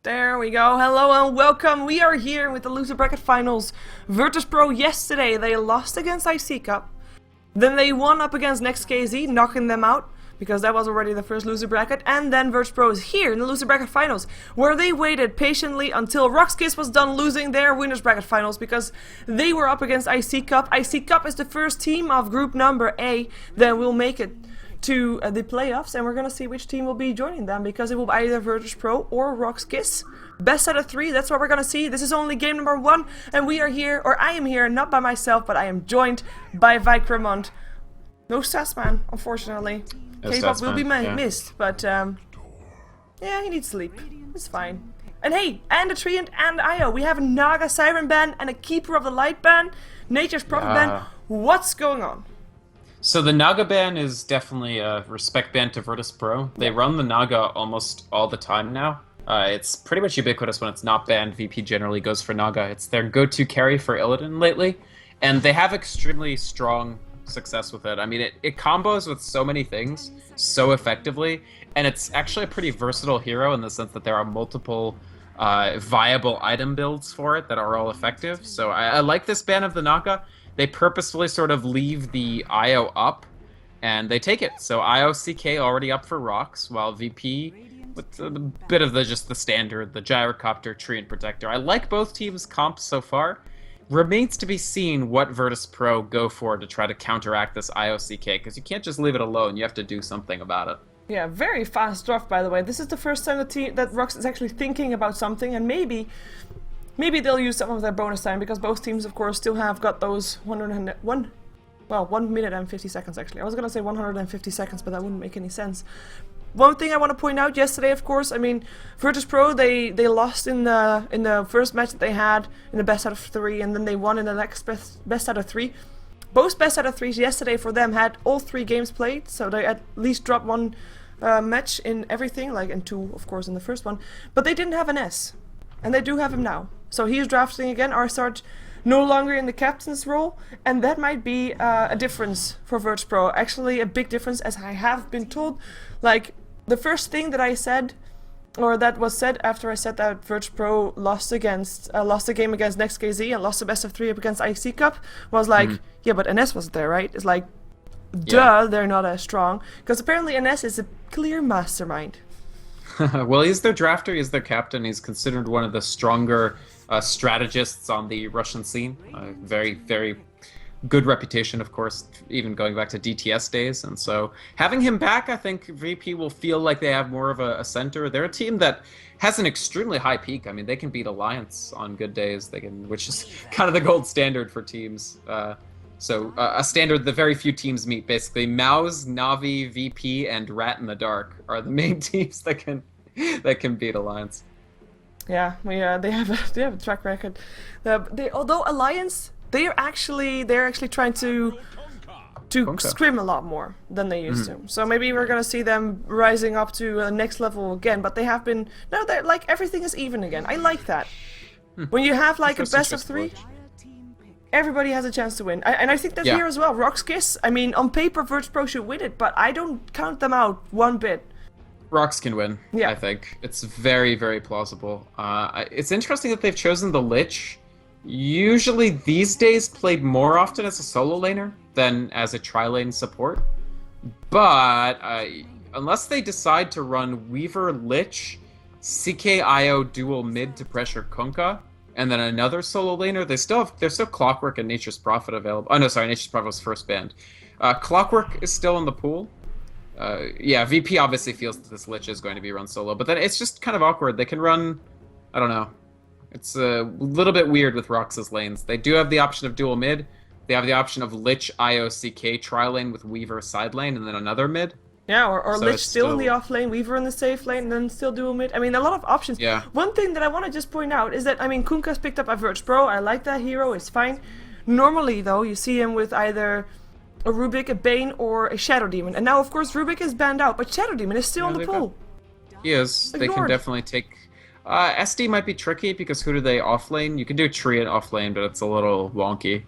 There we go. Hello and welcome. We are here with the loser bracket finals. Virtus.pro yesterday, they lost against IC Cup. Then they won up against RoX.KIS, knocking them out, because that was already the first loser bracket. And then Virtus.pro is here in the loser bracket finals, where they waited patiently until RoX.KIS was done losing their winners bracket finals, because they were up against IC Cup. IC Cup is the first team of group number A that will make it to the playoffs, and we're gonna see which team will be joining them, because it will be either Virtus.pro or RoX.KIS. Best out of 3, that's what we're gonna see. This is only game number 1, and we are here, or I am here, not by myself, but I am joined by Vykromond. No Statsman, unfortunately. K-pop will be missed, but yeah, he needs sleep. It's fine. And hey, and a Treant and IO. We have a Naga Siren ban and a Keeper of the Light ban, Nature's Prophet ban. What's going on? So the Naga ban is definitely a respect ban to Virtus.pro. They run the Naga almost all the time now. It's pretty much ubiquitous when it's not banned. VP generally goes for Naga. It's their go-to carry for Illidan lately, and they have extremely strong success with it. I mean, it combos with so many things so effectively, and it's actually a pretty versatile hero in the sense that there are multiple viable item builds for it that are all effective. So I like this ban of the Naga. They purposefully sort of leave the IO up, and they take it. So IO CK already up for RoX, while VP with a bit of just the standard, the Gyrocopter, Tree, and Protector. I like both teams' comps so far. Remains to be seen what Virtus.pro go for to try to counteract this IO CK, because you can't just leave it alone. You have to do something about it. Yeah, very fast draft, by the way. This is the first time that RoX is actually thinking about something, and maybe they'll use some of their bonus time, because both teams, of course, still have got those 1 minute and 50 seconds, actually. I was gonna say 150 seconds, but that wouldn't make any sense. One thing I want to point out yesterday, of course, I mean, Virtus.pro, they lost in the first match that they had in the best out of 3, and then they won in the next best out of 3. Both best out of 3s yesterday for them had all 3 games played, so they at least dropped 1 match in everything, like in 2, of course, in the first one. But they didn't have an S, and they do have him now. So he's drafting again. Arsart no longer in the captain's role, and that might be a difference for Virtus.pro. Actually, a big difference, as I have been told. Like, the first thing that I said, or that was said after I said that Virtus.pro lost a game against RoX.KIS and lost the best of 3 up against IC Cup, was like, yeah, but NS wasn't there, right? It's like, duh, they're not as strong, because apparently NS is a clear mastermind. Well, he's their drafter, he's their captain, he's considered one of the stronger strategists on the Russian scene. Very, very good reputation, of course, even going back to DTS days. And so having him back, I think VP will feel like they have more of a center. They're a team that has an extremely high peak. I mean, they can beat Alliance on good days, which is kind of the gold standard for teams. So a standard that very few teams meet, basically. Mouse, Navi, VP, and Rat in the Dark are the main teams that can beat Alliance. Yeah, they have a track record. Although Alliance, they're actually trying to scrim a lot more than they used to. So maybe we're gonna see them rising up to the next level again. But they have been they're like, everything is even again. I like that. When you have like a best of 3. Everybody has a chance to win. And I think that here as well. RoX.KIS, I mean, on paper, Virtus.pro should win it, but I don't count them out one bit. RoX can win, I think. It's very, very plausible. It's interesting that they've chosen the Lich. Usually these days played more often as a solo laner than as a tri-lane support. But unless they decide to run Weaver Lich, CKIO dual mid to pressure Kunkka, and then another solo laner, there's still Clockwork and Nature's Prophet available. Oh no, sorry, Nature's Prophet was first banned. Clockwork is still in the pool. Yeah, VP obviously feels that this Lich is going to be run solo, but then it's just kind of awkward. They can run, I don't know. It's a little bit weird with RoX's lanes. They do have the option of dual mid. They have the option of Lich IOCK tri-lane with Weaver side lane, and then another mid. Yeah, or so Lich still in the off lane, Weaver in the safe lane, and then still dual mid. I mean, a lot of options. Yeah. One thing that I want to just point out is that, I mean, Kunkka's picked up by Virtus.pro. I like that hero, it's fine. Normally, though, you see him with either a Rubik, a Bane, or a Shadow Demon. And now, of course, Rubik is banned out, but Shadow Demon is still in the pool. He is. Ignored. They can definitely take... SD might be tricky, because who do they offlane? You can do Tree and offlane, but it's a little wonky.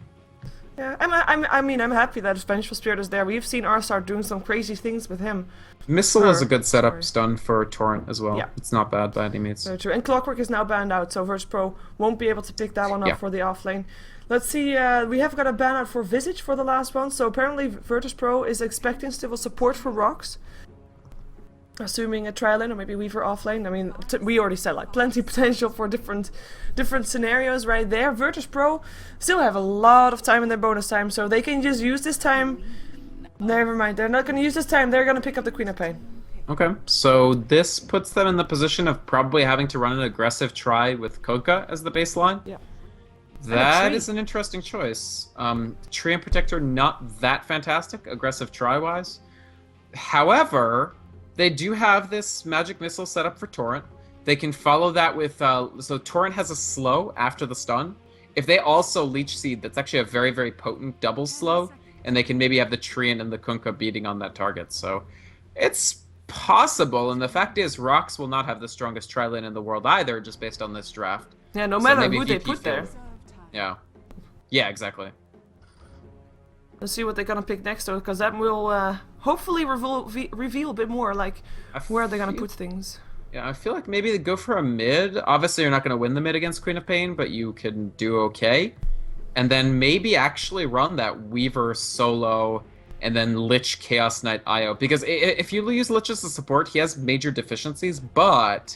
Yeah, I mean, I'm happy that Vengeful Spirit is there. We've seen Arsar doing some crazy things with him. Missile is a good setup stun for Torrent as well. Yeah. It's not bad by any means. Very true. And Clockwork is now banned out, so virtus.pro won't be able to pick that one up for the off lane. Let's see, we have got a ban out for Visage for the last one, so apparently virtus.pro is expecting civil support for RoX. Assuming a trial lane or maybe Weaver off lane. I mean, we already said like plenty potential for different scenarios right there. virtus.pro still have a lot of time in their bonus time, so they can just use this time. Never mind, they're not going to use this time. They're going to pick up the Queen of Pain. Okay, so this puts them in the position of probably having to run an aggressive try with Koga as the baseline. Yeah. That is an interesting choice. Tree and Protector, not that fantastic, aggressive try-wise. However, they do have this Magic Missile set up for Torrent. They can follow that with... so Torrent has a slow after the stun. If they also Leech Seed, that's actually a very, very potent double slow. And they can maybe have the Treant and the Kunkka beating on that target. So it's possible. And the fact is, RoX will not have the strongest tri-lane in the world either, just based on this draft. Yeah, no matter who they put there. Yeah. Yeah, exactly. Let's see what they're gonna pick next, though, because that will hopefully reveal a bit more, like, where they're gonna put things. Yeah, I feel like maybe they go for a mid. Obviously, you're not gonna win the mid against Queen of Pain, but you can do okay. And then maybe actually run that Weaver solo and then Lich Chaos Knight IO. Because if you use Lich as a support, he has major deficiencies, but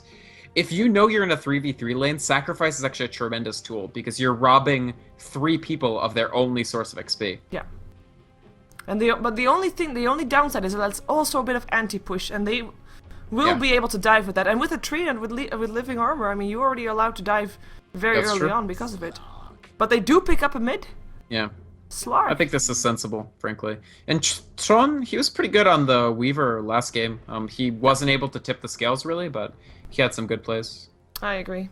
if you know you're in a 3v3 lane, Sacrifice is actually a tremendous tool because you're robbing 3 people of their only source of XP. Yeah. And the only downside is that it's also a bit of anti-push, and they will be able to dive with that. And with a tree and with living armor, I mean, you already allowed to dive very early on because of it. But they do pick up a mid. Yeah. Slark. I think this is sensible, frankly. And Tron, he was pretty good on the Weaver last game. He wasn't able to tip the scales, really, but he had some good plays. I agree.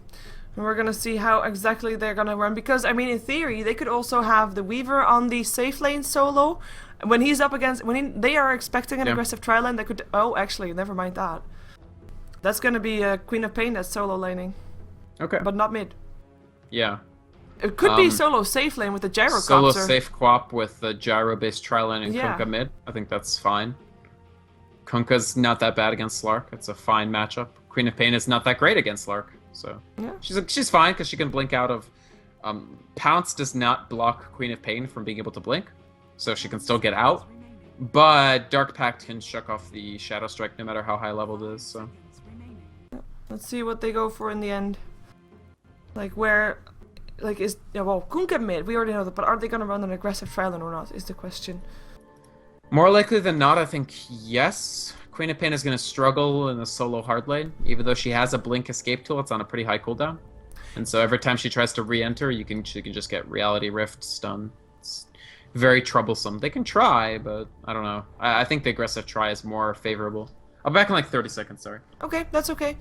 And we're going to see how exactly they're going to run. Because, I mean, in theory, they could also have the Weaver on the safe lane solo. When he's up against... they are expecting an aggressive tri-lane, they could... Oh, actually, never mind that. That's going to be a Queen of Pain that's solo laning. Okay. But not mid. Yeah. It could be solo safe lane with the gyrocopter. Solo safe quap with the gyro-based tri-lane and Kunkka mid. I think that's fine. Kunkka's not that bad against Slark. It's a fine matchup. Queen of Pain is not that great against Slark. So she's fine because she can blink out of... Pounce does not block Queen of Pain from being able to blink. So she can still get out. But Dark Pact can shuck off the Shadow Strike no matter how high leveled it is. So let's see what they go for in the end. Like where... Like, well, Kunkka mid, we already know that, but are they going to run an aggressive tri-lane or not, is the question. More likely than not, I think yes. Queen of Pain is going to struggle in the solo hard lane, even though she has a blink escape tool, it's on a pretty high cooldown. And so every time she tries to re-enter, she can just get Reality Rift stun. It's very troublesome. They can try, but I don't know. I think the aggressive try is more favorable. I'll be back in like 30 seconds, sorry. Okay, that's okay.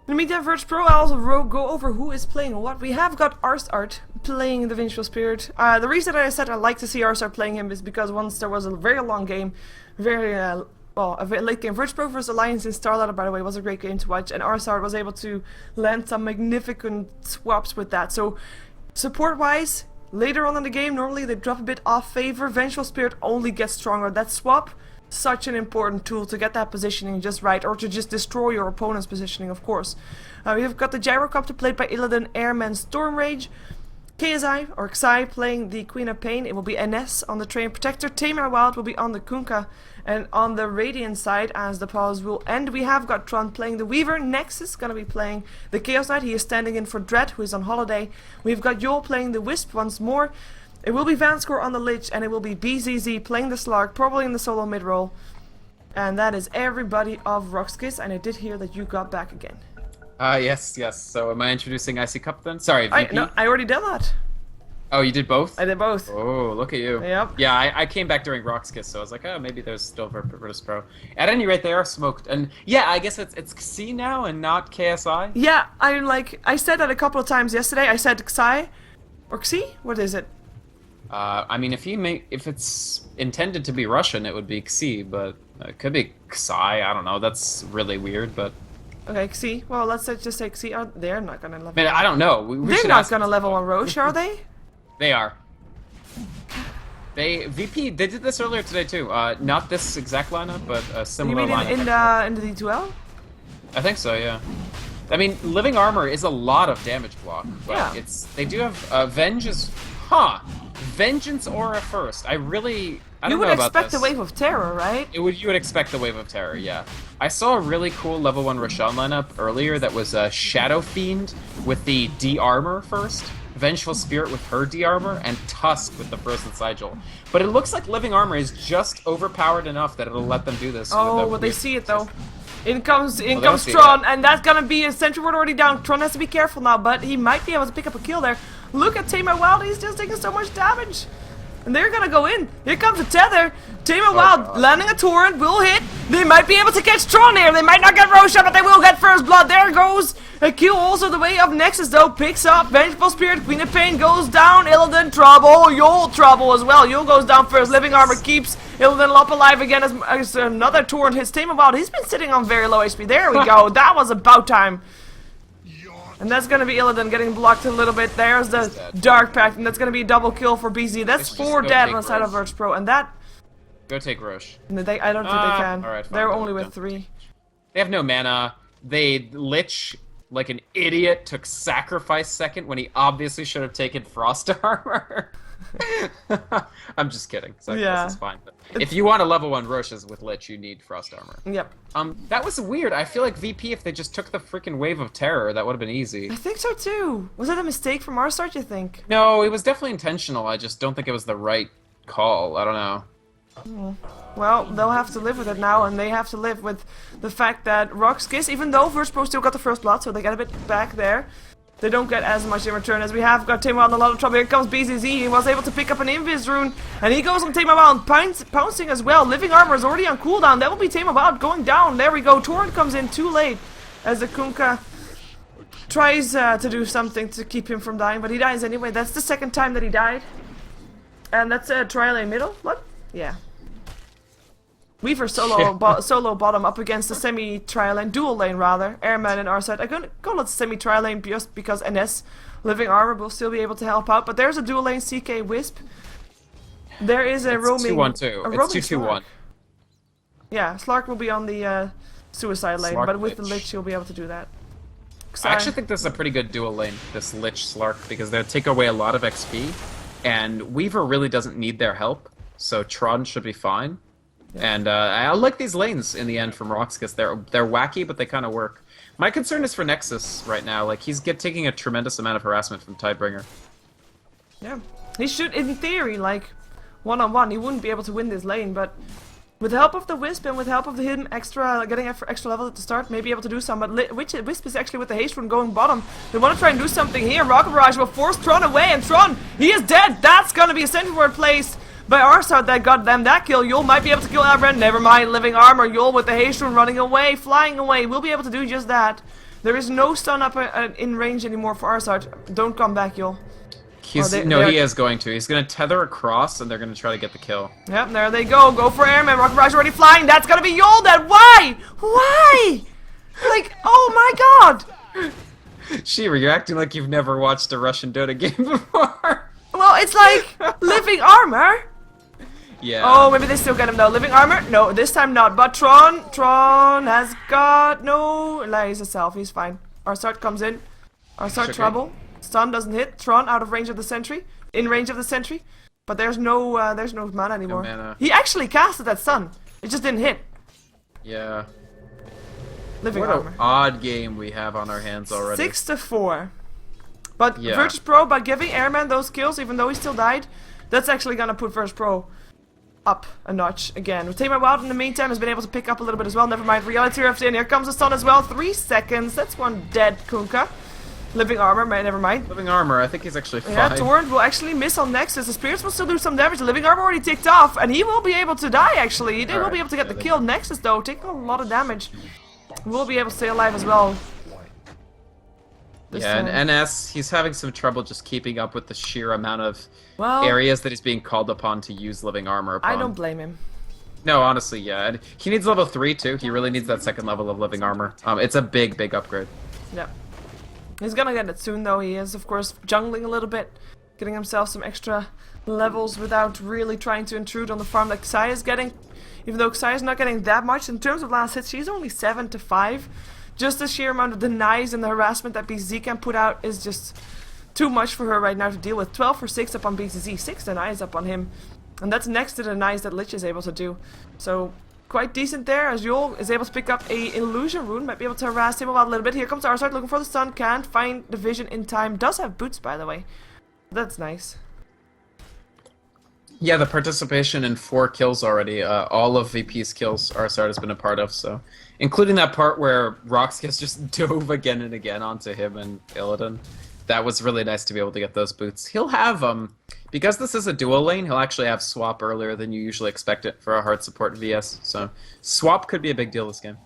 In the meantime, virtus.pro, I'll also go over who is playing what. We have got Arsart playing the Vengeful Spirit. The reason that I said I like to see Arsart playing him is because once there was a very long game, a very late game. virtus.pro vs Alliance in Starladder, by the way, was a great game to watch, and Arsart was able to land some magnificent swaps with that. So, support-wise, later on in the game, normally they drop a bit off favor. Vengeful Spirit only gets stronger. That swap, such an important tool to get that positioning just right, or to just destroy your opponent's positioning, of course. We've got the Gyrocopter played by Illidan Airman Stormrage. KSI, or Xi, playing the Queen of Pain. It will be NS on the Train Protector. Tamar Wild will be on the Kunkka. And on the Radiant side, as the pause will end, we have got Tron playing the Weaver. Nexus going to be playing the Chaos Knight. He is standing in for Dread, who is on holiday. We've got Yol playing the Wisp once more. It will be Vanskor on the Lich, and it will be BZZ playing the Slark, probably in the solo mid role. And that is everybody of RoX.KIS, and I did hear that you got back again. Yes. So am I introducing Icy Cup then? Sorry, VP. No, I already did that. Oh, you did both? I did both. Oh, look at you. Yep. Yeah, I came back during RoX.KIS, so I was like, oh, maybe there's still virtus.pro. At any rate, they are smoked. And yeah, I guess it's XI now and not KSI? Yeah, I said that a couple of times yesterday. I said Xi or Xi? What is it? I mean, if it's intended to be Russian, it would be Xi, but it could be Xi. I don't know. That's really weird, but... Okay, Xi. Well, let's just say Xi. They're not gonna level. I mean, I don't know. They're not gonna level on Roche, are they? They are. VP, they did this earlier today too. Not this exact lineup, but a You similar mean lineup. in the D2L? I think so, yeah. I mean, living armor is a lot of damage block, but Yeah. they do have Venge is Vengeance Aura first. I don't You know would about expect this. the Wave of Terror, right? You would expect the Wave of Terror, yeah. I saw a really cool level 1 Roshan lineup earlier that was Shadow Fiend with the D-Armor first, Vengeful Spirit with her D-Armor, and Tusk with the Frozen Sigil. But it looks like Living Armor is just overpowered enough that it'll let them do this. Oh, well, they see it though. In comes they don't see Tron, that. and that's gonna be a sentry ward already down. Tron has to be careful now, but he might be able to pick up a kill there. Look at Tama Wild, he's just taking so much damage. And they're gonna go in. Here comes a tether. Tama Wild God. landing a torrent, will hit. They might be able to catch Tron here. They might not get Roshan, but they will get first blood. There goes a kill also the way of Nexus though. Picks up Vengeful Spirit. Queen of Pain goes down. Illidan trouble. Yul trouble as well. Yul goes down first. Living Armor keeps Illidan up alive again as another torrent hits Tama Wild. He's been sitting on very low HP. There we go. That was about time. And that's gonna be Illidan getting blocked a little bit. There's the Dark Pact, and that's gonna be a double kill for BZ. That's Let's just 4 go dead take on the side of Roche. virtus.pro, and that Go take Roche. I don't think they can. Alright, fine, They're don't- only with don't. 3. They have no mana. They Lich, like an idiot, took Sacrifice second when he obviously should have taken Frost Armor. I'm just kidding. Sacrifice Yeah. is fine. But if you want a level 1 Roches with Lich, you need Frost Armor. Yep. That was weird. I feel like VP, if they just took the freaking Wave of Terror, that would have been easy. I think so too. Was it a mistake from our start, you think? No, it was definitely intentional. I just don't think it was the right call. I don't know. Well, they'll have to live with it now, and they have to live with the fact that RoX.KIS, even though virtus.pro still got the first blood, so they get a bit back there, they don't get as much in return as we have got Tama Wild in a lot of trouble. Here comes BZZ. He was able to pick up an Invis rune, and he goes on Tama Wild, pouncing as well. Living Armor is already on cooldown. That will be Tama Wild going down. There we go. Torrent comes in too late as the Kunkka tries to do something to keep him from dying, but he dies anyway. That's the second time that he died. And that's a tri lane middle. What? Yeah. Weaver solo bottom up against the semi-tri lane, dual lane rather, Airman and our side. I'm gonna call it semi-tri lane just because NS Living Armor will still be able to help out, but there's a dual lane CK Wisp. There is a roaming... 2-1-2. It's 2-2-1. Yeah, Slark will be on the suicide lane, Slark but with the Lich. Lich he'll be able to do that. I actually think this is a pretty good dual lane, this Lich Slark, because they'll take away a lot of XP, and Weaver really doesn't need their help, so Tron should be fine. Yeah. And I like these lanes in the end from RoX.KIS. They're wacky, but they kind of work. My concern is for Nexus right now. Like, he's taking a tremendous amount of harassment from Tidebringer. Yeah. He should, in theory, like, one-on-one, he wouldn't be able to win this lane, but with the help of the Wisp and with the help of him getting extra level at the start, may be able to do some. But Wisp is actually with the haste rune going bottom. They want to try and do something here. Rocket Barrage will force Tron away, and Tron, he is dead. That's going to be a sentry ward placed by our side that got them that kill. Yul might be able to kill Abren. Never mind. Living Armor. Yul with the haste rune running away, flying away. We'll be able to do just that. There is no stun up in range anymore for our side. Don't come back, Yul. He is going to. He's going to tether across, and they're going to try to get the kill. Yep, there they go. Go for Airman. Rocket Barrage already flying. That's going to be Yul then. Why? Why? Like, oh my god. Sheever, you're acting like you've never watched a Russian Dota game before. Well, it's like Living Armor. Yeah. Oh, maybe they still get him though. Living Armor? No, this time not. But Tron has got no... He's a self. He's fine. Our start comes in. Our start trouble. Stun doesn't hit. Tron out of range of the sentry. In range of the sentry. But there's no mana anymore. No mana. He actually casted that stun. It just didn't hit. Yeah. Living What Armor. an odd game we have on our hands already. 6-4. But Yeah. virtus.pro, by giving Airman those kills, even though he still died, that's actually gonna put virtus.pro up a notch again. Tama Wild in the meantime has been able to pick up a little bit as well. Never mind. Reality Rift in. Here comes the stun as well. 3 seconds. That's one dead Kunkka. Living Armor, never mind. Living Armor, I think he's actually fine. Yeah, Torrent will actually miss on Nexus. The Spirits will still do some damage. The Living Armor already ticked off, and he will be able to die actually. They will be able to get the kill. Nexus though, taking a lot of damage. Will be able to stay alive as well. Yeah, and NS, he's having some trouble just keeping up with the sheer amount of Well, areas that he's being called upon to use Living Armor upon. I don't blame him. No, honestly, yeah. And he needs level 3 too. He really needs that second level of Living Armor. It's a big upgrade. Yeah. He's gonna get it soon though. He is, of course, jungling a little bit. getting himself some extra levels without really trying to intrude on the farm that Xayah is getting. Even though Xayah is not getting that much in terms of last hits, she's only 7 to 5. Just the sheer amount of denies and the harassment that BZZ can put out is just too much for her right now to deal with. 12 for 6 up on BZZ, 6 denies up on him. And that's next to the denies that Lich is able to do. So quite decent there, as Yul is able to pick up a illusion rune, might be able to harass him a little bit. Here comes Arsart looking for the stun, can't find the vision in time. Does have boots, by the way. That's nice. Yeah, the participation in 4 kills already. All of VP's kills Arsart has been a part of, so including that part where RoX.KIS just dove again and again onto him and Illidan. That was really nice to be able to get those boots. He'll have, because this is a dual lane, he'll actually have swap earlier than you usually expect it for a hard support VS. So swap could be a big deal this game.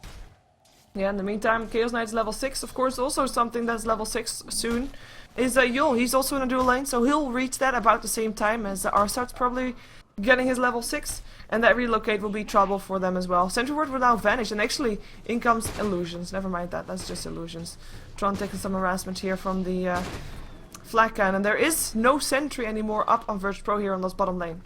Yeah, in the meantime, Chaos Knight's level 6, of course, also something that's level 6 soon, is Yul. He's also in a dual lane, so he'll reach that about the same time as Arsart's probably getting his level 6, and that relocate will be trouble for them as well. Sentry Ward will now vanish, and actually in comes Illusions. Never mind that, that's just Illusions. Tron taking some harassment here from the flag cannon. There is no sentry anymore up on virtus.pro here on this bottom lane.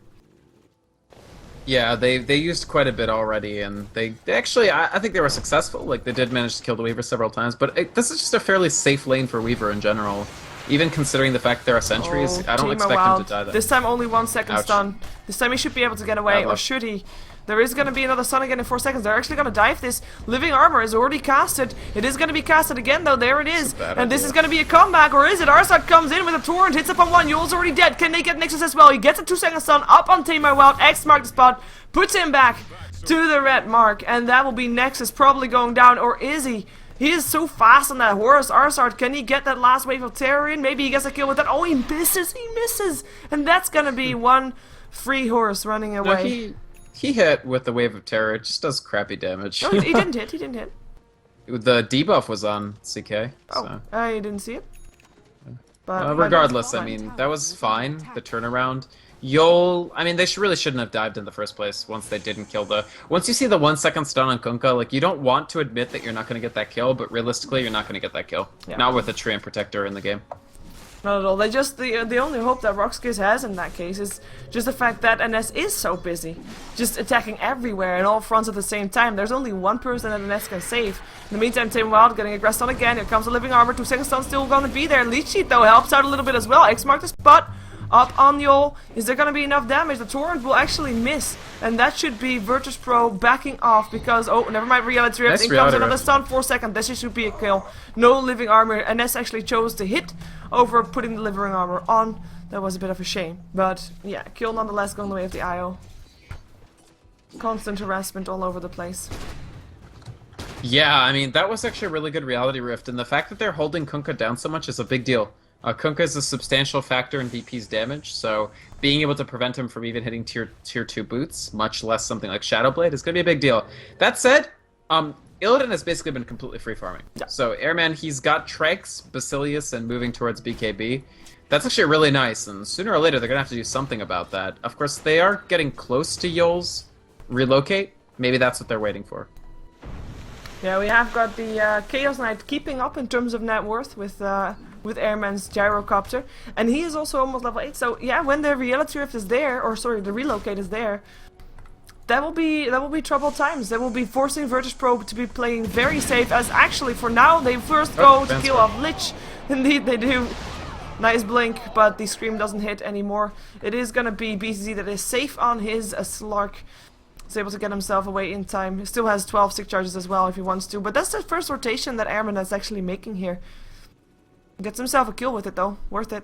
Yeah, they used quite a bit already, and they actually, I think they were successful. Like, they did manage to kill the Weaver several times, but this is just a fairly safe lane for Weaver in general. Even considering the fact there are sentries, I don't expect him to die then. This time only 1 second stun. This time he should be able to get away, or should he? There is going to be another stun again in 4 seconds. They're actually going to dive this. Living Armor is already casted. It is going to be casted again, though. There it is. And this is going to be a comeback, or is it? Arsart comes in with a torrent, hits up on 1. Yul's already dead. Can they get Nexus as well? He gets a 2-second stun up on Tamer Wild. X mark the spot. Puts him back to the red mark. And that will be Nexus probably going down, or is he? He is so fast on that horse. Arsart, can he get that last wave of terror in? Maybe he gets a kill with that. Oh, he misses. He misses. And that's going to be one free horse running away. No, he hit with the wave of terror. It just does crappy damage. No, he didn't hit. He didn't hit. The debuff was on CK. Oh, so. I didn't see it. But regardless, I mean, that was fine. The turnaround. I mean, they really shouldn't have dived in the first place once they didn't kill the... Once you see the 1 second stun on Kunkka, like, you don't want to admit that you're not going to get that kill, but realistically, you're not going to get that kill. Yeah. Not with a Treant Protector in the game. Not at all. They just the only hope that RoX.KIS has in that case is just the fact that NS is so busy, just attacking everywhere and all fronts at the same time. There's only one person that NS can save. In the meantime, Tamer Wild getting aggressed on again. Here comes the Living Armor. 2 second stun still going to be there. Leech Sheet though helps out a little bit as well. X mark the spot. Up on Yul. Is there going to be enough damage? The torrent will actually miss. And that should be virtus.pro backing off because... Oh, never mind. Reality Rift. In comes another stun. 4 seconds. This should be a kill. No Living Armor. NS actually chose to hit over putting the Living Armor on. That was a bit of a shame. But yeah, kill nonetheless going the way of the IO. Constant harassment all over the place. Yeah, I mean, that was actually a really good Reality Rift. And the fact that they're holding Kunkka down so much is a big deal. Kunkka is a substantial factor in VP's damage, so being able to prevent him from even hitting tier 2 boots, much less something like Shadowblade, is going to be a big deal. That said, Illidan has basically been completely free farming. Yeah. So Airman, he's got Trex, Basilius, and moving towards BKB. That's actually really nice, and sooner or later they're going to have to do something about that. Of course, they are getting close to Yul's relocate. Maybe that's what they're waiting for. Yeah, we have got the Chaos Knight keeping up in terms of net worth with Airman's gyrocopter, and he is also almost level 8. So yeah, when the Reality Rift is there, or sorry, the relocate is there, that will be troubled times. They will be forcing virtus.pro to be playing very safe. As actually for now they first go to kill off Lich. Indeed they do. Nice blink, but the scream doesn't hit anymore. It is gonna be BCZ that is safe on his Slark. He's able to get himself away in time. He still has 12 stick charges as well if he wants to, but that's the first rotation that Airman is actually making here. Gets himself a kill with it though. Worth it.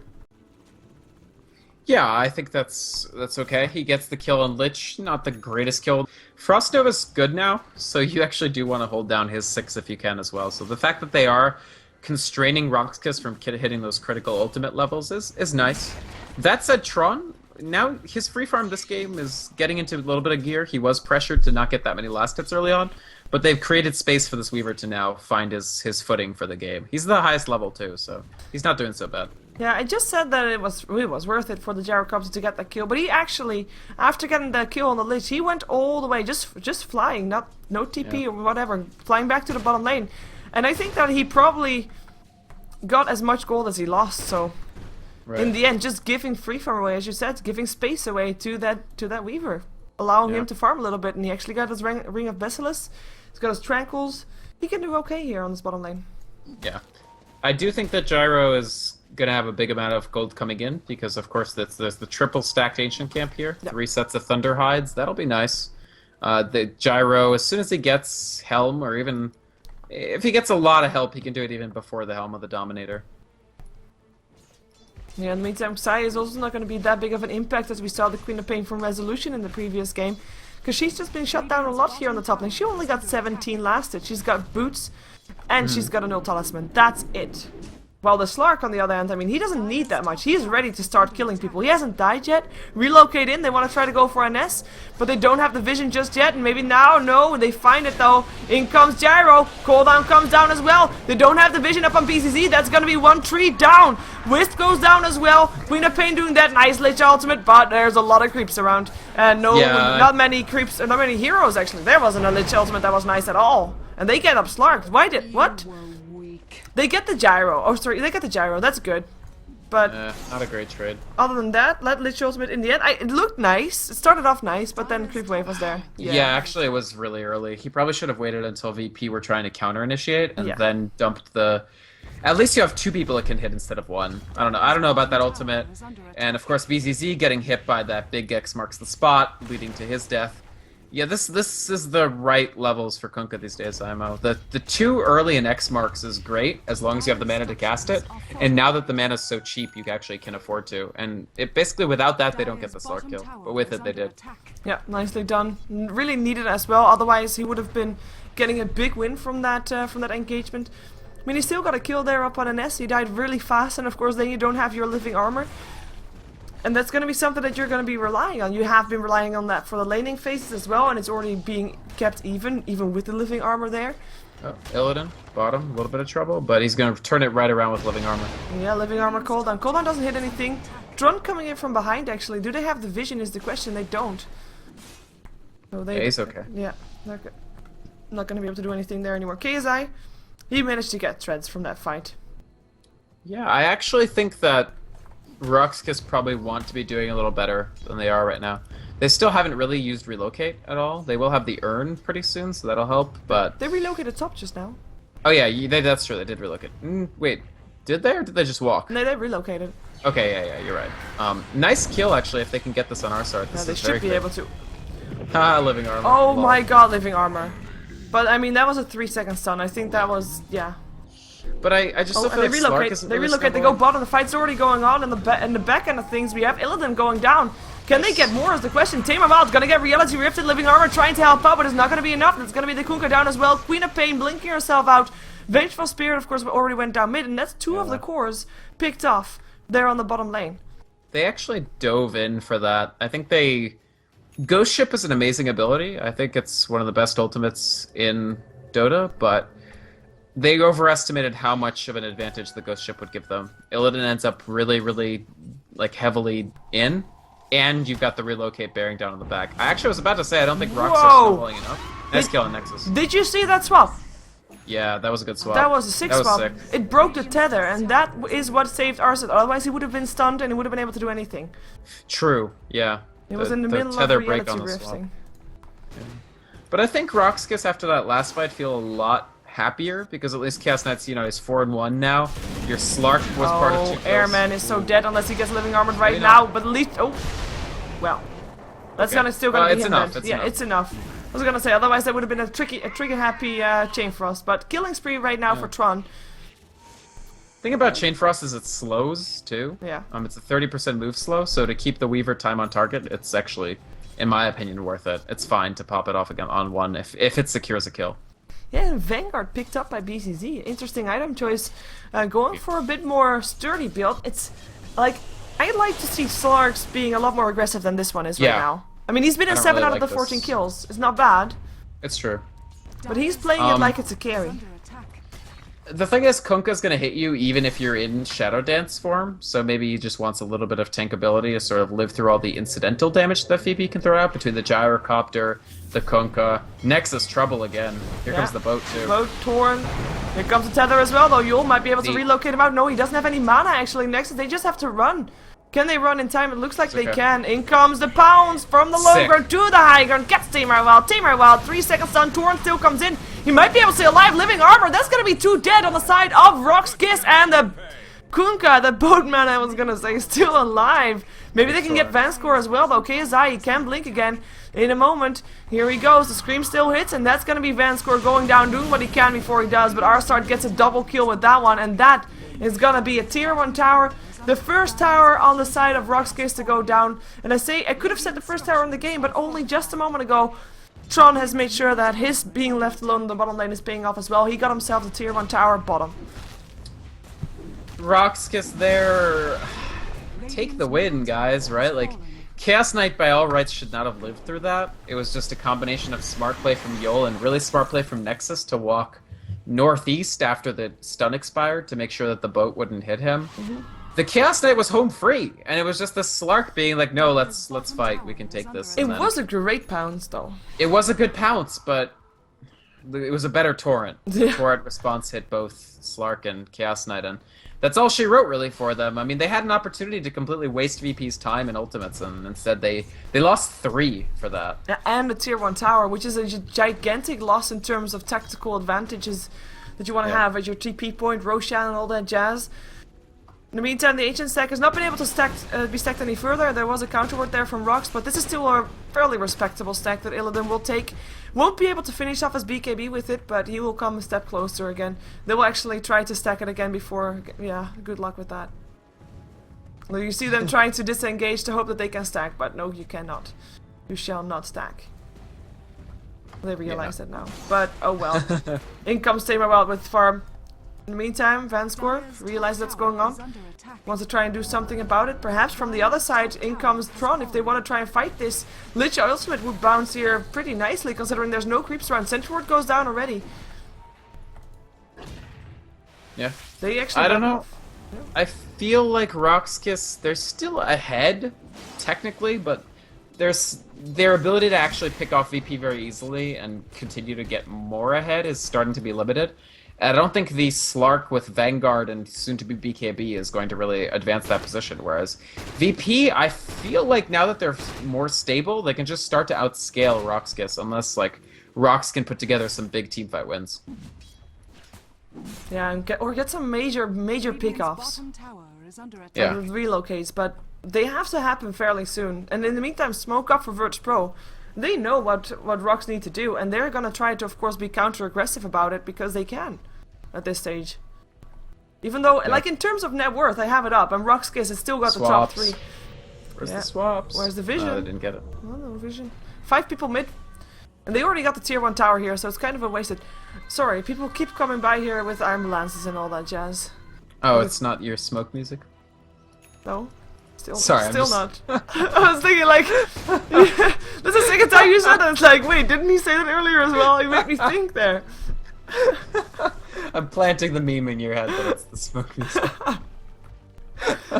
Yeah, I think that's okay. He gets the kill on Lich. Not the greatest kill. Frost Nova's good now, so you actually do want to hold down his 6 if you can as well. So the fact that they are constraining RoX.KIS from hitting those critical ultimate levels is nice. That said, Tron, now his free farm this game is getting into a little bit of gear. He was pressured to not get that many last hits early on, but they've created space for this Weaver to now find his footing for the game. He's the highest level too, so he's not doing so bad. Yeah, I just said that it was worth it for the gyrocopter to get that kill, but he actually, after getting the kill on the Lich, he went all the way, just flying, no TP or whatever, flying back to the bottom lane. And I think that he probably got as much gold as he lost, so Right. in the end, just giving free farm away, as you said, giving space away to that Weaver, allowing him to farm a little bit, and he actually got his ring of Basilisk. He's got his Tranquils. He can do okay here on this bottom lane. Yeah, I do think that Gyro is gonna have a big amount of gold coming in because, of course, there's the triple stacked Ancient Camp here. Yep. 3 sets of Thunder Hides. That'll be nice. The Gyro, as soon as he gets Helm, or even if he gets a lot of help, he can do it even before the Helm of the Dominator. Yeah, in the meantime, Xayah is also not going to be that big of an impact as we saw the Queen of Pain from Resolution in the previous game. Because she's just been shut down a lot here on the top lane. She only got 17 lasted. She's got boots and she's got a no talisman. That's it. While the Slark, on the other hand, I mean, he doesn't need that much. He's ready to start killing people. He hasn't died yet. Relocate in. They want to try to go for an S, but they don't have the vision just yet. And maybe now, no, they find it though. In comes Gyro. Cooldown comes down as well. They don't have the vision up on BCZ. That's going to be 1 tree down. Wisp goes down as well. Queen of Pain doing that nice Lich ultimate, but there's a lot of creeps around. And not many creeps, not many heroes actually. There wasn't a Lich ultimate that was nice at all. And they get up Slark. What? They get the Gyro. Oh, sorry, they get the Gyro. That's good. But not a great trade. Other than that, let Lich ultimate in the end. It looked nice. It started off nice, but then creep wave was there. Yeah, actually, it was really early. He probably should have waited until VP were trying to counter initiate and then dumped the. At least you have 2 people that can hit instead of 1. I don't know about that ultimate. And of course, BZZ getting hit by that big X marks the spot, leading to his death. Yeah, this is the right levels for Kunkka these days, IMO. The 2 early in X marks is great, as long as you have the mana to cast it. And now that the mana is so cheap, you actually can afford to. And it basically, without that, they don't get the Slark kill. But with it, they did. Yeah, nicely done. Really needed as well, otherwise he would have been getting a big win from that engagement. I mean, he still got a kill there up on an S. He died really fast, and of course then you don't have your living armor. And that's going to be something that you're going to be relying on. You have been relying on that for the laning phases as well, and it's already being kept even with the living armor there. Oh, Illidan, bottom, a little bit of trouble, but he's going to turn it right around with living armor. Yeah, living armor cooldown. Cooldown doesn't hit anything. Drone coming in from behind, actually. Do they have the vision is the question. They don't. So yeah, he's okay. Yeah, they're not going to be able to do anything there anymore. KSI, he managed to get treads from that fight. Yeah, I actually think that RoX.KIS probably want to be doing a little better than they are right now. They still haven't really used relocate at all. They will have the urn pretty soon, so that'll help, but... They relocated top just now. Oh yeah, that's true, they did relocate. Wait, did they, or did they just walk? No, they relocated. Okay, yeah, you're right. Nice kill, actually, if they can get this on our side. They should be able to. Living armor. Oh my god, living armor. But, I mean, that was a 3-second stun. I think that was, yeah. But I just feel like Slark isn't they really relocate, they go bottom, the fight's already going on, and in the back end of things, we have Illidan going down. Can they get more is the question. Tamer Wild's gonna get Reality Rifted, living armor, trying to help out, but it's not gonna be enough. It's gonna be the Kunkka down as well. Queen of Pain blinking herself out. Vengeful Spirit, of course, already went down mid, and that's 2 of the cores picked off there on the bottom lane. They actually dove in for that. I think they... Ghost Ship is an amazing ability. I think it's one of the best ultimates in Dota, but they overestimated how much of an advantage the Ghost Ship would give them. Illidan ends up really, like, heavily in, and you've got the relocate bearing down on the back. I actually was about to say I don't think RoX is snowballing enough. Nice kill on Nexus. Did you see that swap? Yeah, that was a good swap. That was a 6 swap. It broke the tether, and that is what saved Arset. Otherwise, he would have been stunned and he would have been able to do anything. True, yeah. It was in the middle of reality rifting. Yeah. But I think RoX.KIS after that last fight feel a lot happier because at least Chaos Knight's, you know, is 4-1 now. Your Slark was part of 2 kills. Airman is so dead unless he gets living armored right now. But at least, well, that's still gonna be him. It's enough. I was gonna say otherwise that would have been a trigger happy Chain Frost. But killing spree right now for Tron. The thing about Chain Frost is it slows too. Yeah. It's a 30% move slow, so to keep the Weaver time on target, it's actually, in my opinion, worth it. It's fine to pop it off again on 1 if it secures a kill. Yeah, and Vanguard picked up by BCZ. Interesting item choice. Going for a bit more sturdy build. It's like, I'd like to see Slarks being a lot more aggressive than this one is right now. I mean, he's been in 7 out of the 14 kills. It's not bad. It's true. But he's playing it like it's a carry. The thing is, Kunkka's gonna hit you even if you're in Shadow Dance form, so maybe he just wants a little bit of tankability to sort of live through all the incidental damage that VP can throw out between the Gyrocopter, the Kunkka. Nexus trouble again. Here comes the boat too. Boat torn. Here comes the tether as well, though. Yul might be able to relocate him out. No, he doesn't have any mana actually. Nexus, they just have to run. Can they run in time? It looks like they can. In comes the pounce from the low ground to the high ground. Gets Tamer Wild. Tamer Wild. 3 seconds done. Torn still comes in. He might be able to stay alive. Living armor. That's going to be 2 dead on the side of RoX.KIS. And the Kunkka, the boatman I was going to say, still alive. Maybe they can get Vanscore as well, though. KSI, he can blink again in a moment. Here he goes. The scream still hits. And that's going to be Vanscore going down, doing what he can before he does. But Arstart gets a double kill with that one. And that is going to be a tier 1 tower. The first tower on the side of RoX.KIS to go down. And I could have said the first tower in the game, but only just a moment ago, Tron has made sure that his being left alone in the bottom lane is paying off as well. He got himself the tier 1 tower bottom. RoX.KIS there. Take the win, guys, right? Like, Chaos Knight by all rights should not have lived through that. It was just a combination of smart play from Yul and really smart play from Nexus to walk northeast after the stun expired to make sure that the boat wouldn't hit him. The Chaos Knight was home free, and it was just the Slark being like, no, let's fight, we can take this. It was a great pounce, though. It was a good pounce, but it was a better Torrent. Torrent response hit both Slark and Chaos Knight, and that's all she wrote, really, for them. I mean, they had an opportunity to completely waste VP's time in ultimates, and instead they lost 3 for that. And a tier 1 tower, which is a gigantic loss in terms of tactical advantages that you want to have at your TP point, Roshan and all that jazz. In the meantime, the Ancient stack has not been able to be stacked any further. There was a counterword there from RoX, but this is still a fairly respectable stack that Illidan will take. Won't be able to finish off his BKB with it, but he will come a step closer again. They will actually try to stack it again before... Yeah, good luck with that. Well, you see them trying to disengage to hope that they can stack, but no, you cannot. You shall not stack. They realize that now. But, oh well. In comes Tamer Wild with farm. In the meantime, Vanscore realizes what's going on. Wants to try and do something about it. Perhaps from the other side, in comes Tron. If they want to try and fight this, Lich Ultimate would bounce here pretty nicely, considering there's no creeps around. Sentry Ward goes down already. Yeah. They actually... I don't know. Yeah. I feel like RoX.KIS, they're still ahead, technically, but their ability to actually pick off VP very easily and continue to get more ahead is starting to be limited. I don't think the Slark with Vanguard and soon-to-be BKB is going to really advance that position, whereas VP, I feel like now that they're more stable, they can just start to outscale RoX.KIS, unless, like, RoX can put together some big teamfight wins. Yeah, and get some major pickoffs. Yeah. Relocates, but they have to happen fairly soon. And in the meantime, smoke up for virtus.pro. They know what RoX need to do, and they're gonna try to, of course, be counter-aggressive about it because they can at this stage. Even though, like, in terms of net worth, I have it up, and RoX.KIS has still got the top 3. Where's the swaps? Where's the vision? I didn't get it. Oh, no vision. 5 people mid. And they already got the tier 1 tower here, so it's kind of a wasted... Sorry, people keep coming by here with ambulances and all that jazz. Oh, it's not your smoke music? No. Sorry, still not. I was thinking, like, this is the second time you said that. It's like, wait, didn't he say that earlier as well? He made me think there. I'm planting the meme in your head that it's the smoke music.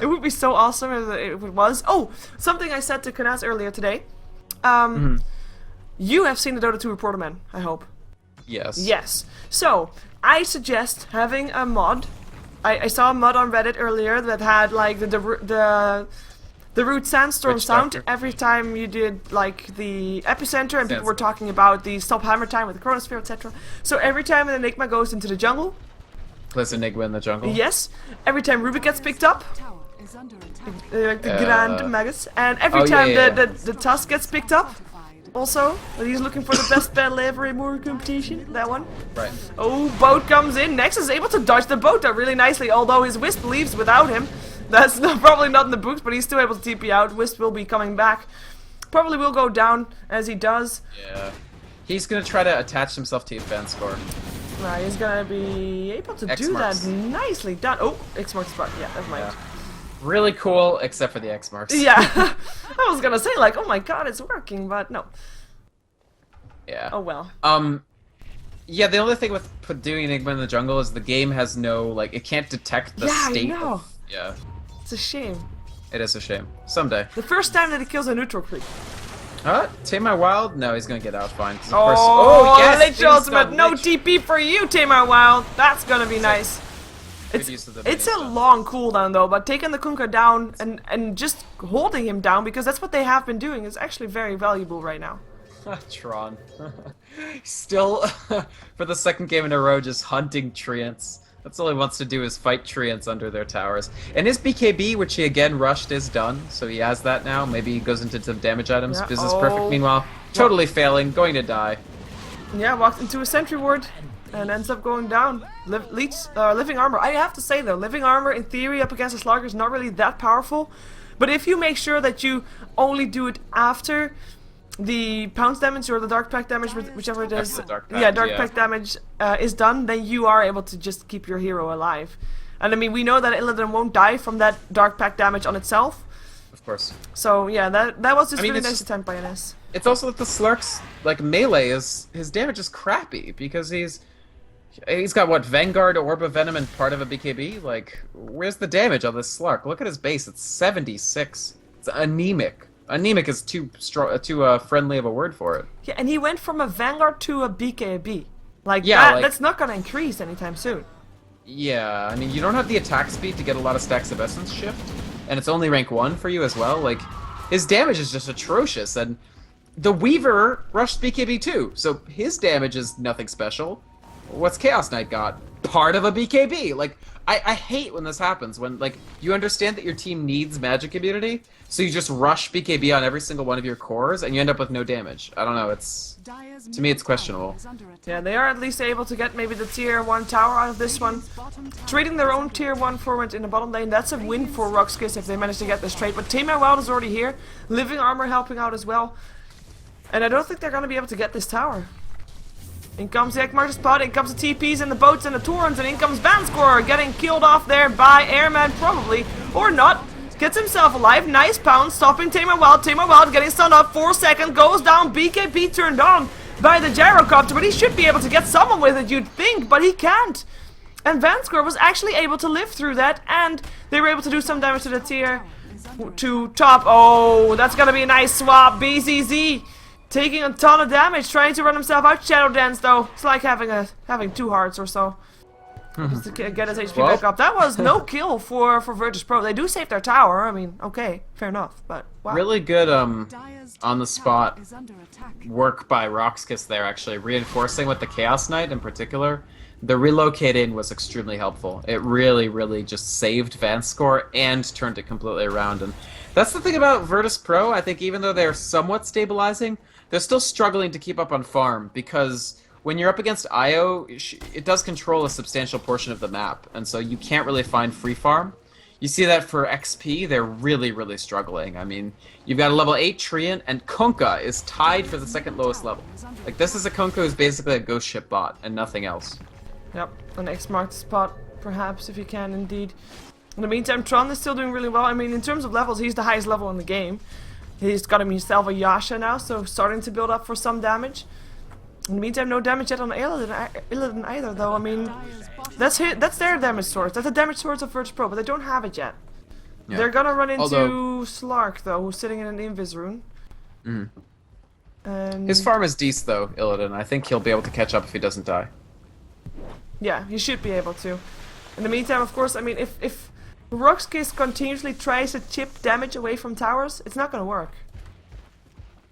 It would be so awesome if it was. Oh, something I said to Kanas earlier today. You have seen the Dota2 Reporter Man, I hope. Yes. Yes. So, I suggest having a mod. I saw a mod on Reddit earlier that had like the root sandstorm sound every time you did like the epicenter, and people were talking about the stop hammer time with the chronosphere, etc. So every time an Enigma goes into the jungle, there's Enigma in the jungle. Yes. Every time Rubik gets picked up, like the Grand Magus, and every time the Tusk gets picked up. Also, he's looking for the best battle ever in more competition. That one. Right. Oh, boat comes in. Nexus is able to dodge the boat really nicely, although his Wisp leaves without him. That's probably not in the books, but he's still able to TP out. Wisp will be coming back. Probably will go down as he does. Yeah. He's gonna try to attach himself to Vanscore. He's gonna be able to do that. Nicely done. Oh, X marks spot. Yeah, never mind. Yeah. Really cool, except for the X marks. Yeah. I was gonna say, like, oh my god, it's working, but no. Yeah. Oh well. Yeah, the only thing with doing Enigma in the jungle is the game has no, like, it can't detect the state. I know. Yeah. It's a shame. It is a shame. Someday. The first time that he kills a neutral creep. Tame My Wild? No, he's gonna get out fine. Of Oh, course. Oh, yes! Lich ultimate. Done, No Lich. TP for you, Tame My Wild. That's gonna be nice. Good use of the It's mini a stun. long cooldown though, but taking the Kunkka down and just holding him down, because that's what they have been doing, is actually very valuable right now. Tron. Still, for the second game in a row, just hunting treants. That's all he wants to do is fight treants under their towers. And his BKB, which he again rushed, is done. So he has that now. Maybe he goes into some damage items. Yeah. Business perfect, meanwhile. Totally failing, going to die. Yeah, walked into a sentry ward and ends up going down. Living armor. I have to say though, living armor in theory up against a Slugger is not really that powerful. But if you make sure that you only do it after the pounce damage or the dark pack damage, whichever it is, After the dark pack, yeah, dark yeah. pack damage is done, then you are able to just keep your hero alive. And I mean, we know that Illidan won't die from that dark pack damage on itself. Of course. So yeah, that was just I mean, really it's nice just- attempt by NS. It's also that the Slurk's, like, melee is... His damage is crappy, because he's got, what, Vanguard, Orb of Venom, and part of a BKB? Like, where's the damage on this Slurk? Look at his base, it's 76. It's anemic. Anemic is too friendly of a word for it. Yeah, and he went from a Vanguard to a BKB. Like, Yeah, that's not gonna increase anytime soon. Yeah, I mean, you don't have the attack speed to get a lot of stacks of Essence Shift, and it's only rank 1 for you as well. Like, his damage is just atrocious, and the Weaver rushed BKB too, so his damage is nothing special. What's Chaos Knight got? Part of a BKB! Like, I hate when this happens, when, like, you understand that your team needs magic immunity, so you just rush BKB on every single one of your cores, and you end up with no damage. I don't know, it's... To me, it's questionable. Yeah, they are at least able to get maybe the tier 1 tower out of this one. Trading their own tier 1 forward in the bottom lane, that's a win for RoX.KIS if they manage to get this trade. But Tame My Wild is already here, Living Armor helping out as well. And I don't think they're going to be able to get this tower. In comes the Ekmar's spot, in comes the TPs and the boats and the Torrents, and in comes Vanscore getting killed off there by Airman probably, or not. Gets himself alive, nice pound, stopping Tame My Wild getting stunned up, 4 seconds, goes down, BKB turned on by the Gyrocopter, but he should be able to get someone with it, you'd think, but he can't. And Vanscore was actually able to live through that, and they were able to do some damage to the tier 2 top. Oh, that's gonna be a nice swap, BZZ. Taking a ton of damage, trying to run himself out. Shadow Dance though, it's like having 2 hearts or so. Just to get his HP back up. That was no kill for virtus.pro. They do save their tower. I mean, okay, fair enough, but wow. Really good on the spot work by RoX.KIS there, actually reinforcing with the Chaos Knight in particular. The relocate in was extremely helpful. It really just saved Vanscore and turned it completely around. And that's the thing about virtus.pro. I think even though they're somewhat stabilizing, they're still struggling to keep up on farm, because when you're up against IO, it does control a substantial portion of the map, and so you can't really find free farm. You see that for XP, they're really struggling. I mean, you've got a level 8 Treant, and Kunkka is tied for the second lowest level. Like, this is a Kunkka who's basically a ghost ship bot, and nothing else. Yep, an X marked spot, perhaps, if you can indeed. In the meantime, Tron is still doing really well. I mean, in terms of levels, he's the highest level in the game. He's got himself a Yasha now, so starting to build up for some damage. In the meantime, no damage yet on Illidan either, though. I mean, that's their damage source. That's the damage source of virtus.pro, but they don't have it yet. Yeah. They're gonna run into Slark, though, who's sitting in an Invis rune. And his farm is decent, though, Illidan. I think he'll be able to catch up if he doesn't die. Yeah, he should be able to. In the meantime, of course, I mean, if RoX.KIS continuously tries to chip damage away from towers, it's not gonna work.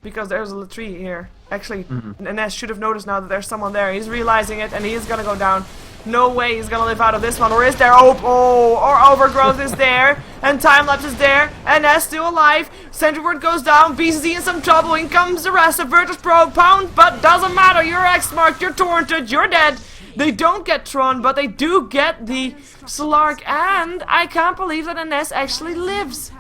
Because there's a tree here. Actually, NS should have noticed now that there's someone there. He's realizing it, and he is gonna go down. No way he's gonna live out of this one. Or is there? Or Overgrowth is there. And Timelapse is there. NS still alive. Sentry Ward goes down. BCZ in some trouble. In comes the rest of virtus.pro. Pound, but doesn't matter. You're X-marked. You're torrented. You're dead. They don't get Tron, but they do get the Slark. And I can't believe that NS actually lives.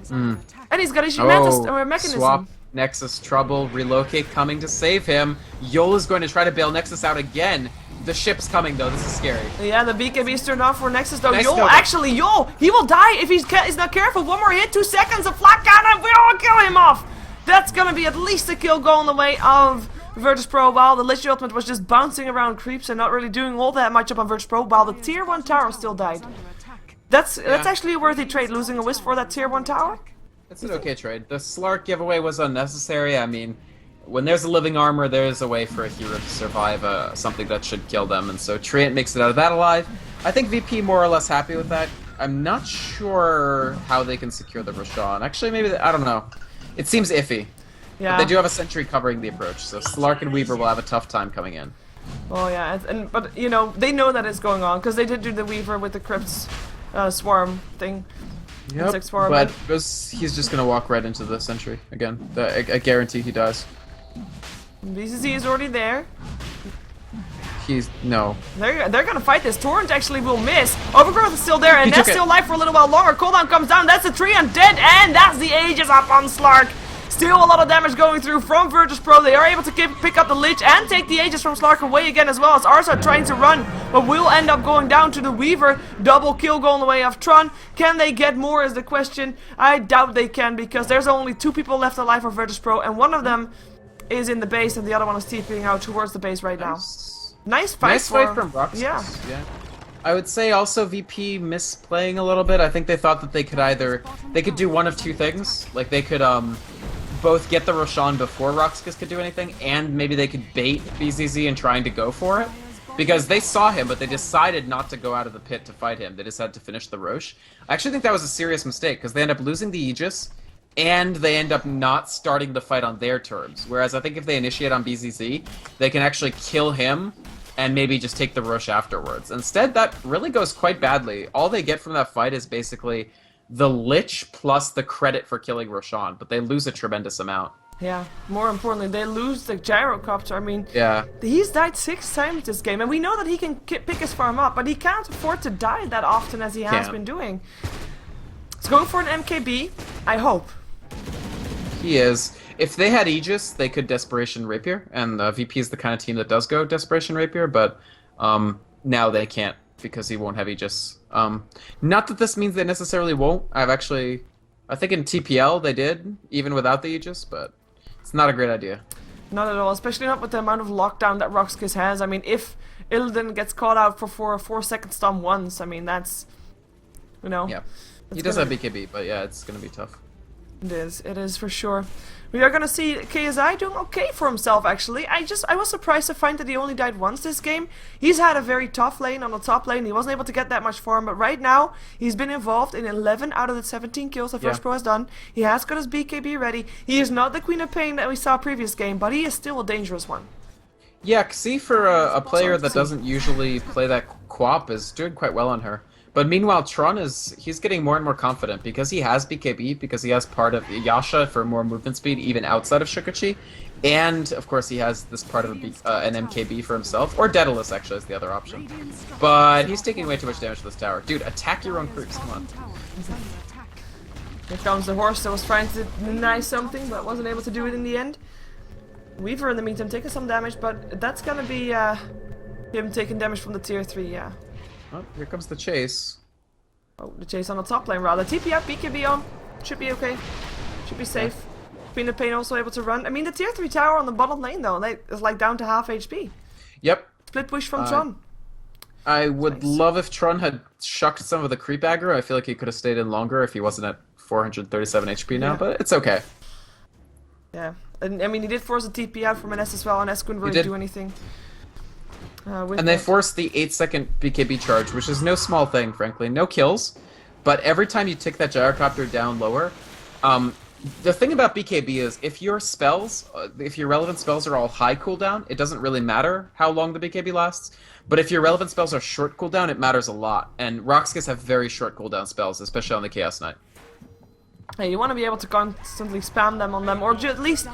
And he's got his mechanism. Swap. Nexus trouble, relocate coming to save him. Yol is going to try to bail Nexus out again. The ship's coming though, this is scary. Yeah, the BKB's turned off for Nexus though. Nice Yol, he will die if he's not careful. One more hit, 2 seconds, a flat cannon, we'll kill him off. That's gonna be at least a kill going the way of Virtus.pro, while the Lich ultimate was just bouncing around creeps and not really doing all that much up on Virtus.pro, while the tier 1 tower still died. That's actually a worthy trade, losing a Wisp for that tier 1 tower. It's an okay trade. The Slark giveaway was unnecessary. I mean, when there's a living armor, there's a way for a hero to survive something that should kill them, and so Treant makes it out of that alive. I think VP more or less happy with that. I'm not sure how they can secure the Roshan. Actually, maybe I don't know. It seems iffy. Yeah. But they do have a sentry covering the approach, so Slark and Weaver will have a tough time coming in. Oh yeah, but you know they know that it's going on because they did do the Weaver with the Crypt's swarm thing. Yep, but he's just gonna walk right into the sentry again. I guarantee he dies. BCZ is already there. No. They're gonna fight this. Torrent actually will miss. Overgrowth is still there, and that's still alive for a little while longer. Cooldown comes down. That's a tree undead, and that's the Aegis up on Slark. Still a lot of damage going through from Virtus.pro. They are able to pick up the Lich and take the Aegis from Slark away again as well as Arsa trying to run, but will end up going down to the Weaver. Double kill going the way of Tron. Can they get more is the question. I doubt they can because there's only 2 people left alive for Virtus.pro, and one of them is in the base and the other one is TPing out towards the base right now. Nice fight from RoX.KIS. Yeah. I would say also VP misplaying a little bit. I think they thought that they could do one of 2 things. Like they could both get the Roshan before RoX.KIS could do anything, and maybe they could bait BZZ in trying to go for it. Because they saw him, but they decided not to go out of the pit to fight him. They decided to finish the Rosh. I actually think that was a serious mistake, because they end up losing the Aegis, and they end up not starting the fight on their terms. Whereas I think if they initiate on BZZ, they can actually kill him, and maybe just take the Rosh afterwards. Instead, that really goes quite badly. All they get from that fight is basically the Lich plus the credit for killing Roshan, but they lose a tremendous amount. Yeah, more importantly, they lose the Gyrocopter. I mean, yeah, he's died 6 times this game, and we know that he can pick his farm up, but he can't afford to die that often as he has been doing. He's going for an MKB, I hope. He is. If they had Aegis, they could Desperation Rapier, and VP is the kind of team that does go Desperation Rapier, but now they can't because he won't have Aegis. Not that this means they necessarily won't. I think in TPL they did, even without the Aegis, but it's not a great idea. Not at all, especially not with the amount of lockdown that RoX.KIS has. I mean, if Illidan gets caught out for a 4-second stun once, I mean, that's, you know. Yeah, he does have BKB, but yeah, it's going to be tough. It is for sure. We are gonna see KSI doing okay for himself actually. I was surprised to find that he only died once this game. He's had a very tough lane on the top lane. He wasn't able to get that much farm, but right now he's been involved in 11 out of the 17 kills that Virtus.pro has done. He has got his BKB ready. He is not the Queen of Pain that we saw previous game, but he is still a dangerous one. Yeah, see, for a player that doesn't usually play that QoP is doing quite well on her. But meanwhile, Tron he's getting more and more confident because he has BKB, because he has part of Yasha for more movement speed even outside of Shukachi, and of course he has this part of an MKB for himself, or Daedalus actually is the other option. But he's taking way too much damage to this tower. Dude, attack your own creeps, come on. Here comes the horse that was trying to deny something but wasn't able to do it in the end. Weaver in the meantime taking some damage, but that's gonna be him taking damage from the tier 3, yeah. Oh, here comes the chase. Oh, the chase on the top lane rather. TP up, BKB on. Should be okay. Should be safe. Queen of Pain also able to run. I mean, the tier 3 tower on the bottom lane though, is like down to half HP. Yep. Split push from Tron. I would love if Tron had shucked some of the creep aggro. I feel like he could have stayed in longer if he wasn't at 437 HP now, but it's okay. Yeah. And I mean, he did force a TP out from an S as well, and S couldn't really do anything. And they forced the 8-second BKB charge, which is no small thing, frankly. No kills, but every time you tick that gyrocopter down lower, the thing about BKB is if your spells, if your relevant spells are all high cooldown, it doesn't really matter how long the BKB lasts. But if your relevant spells are short cooldown, it matters a lot. And RoX.KIS have very short cooldown spells, especially on the Chaos Knight. Hey, you want to be able to constantly spam them on them, or at least,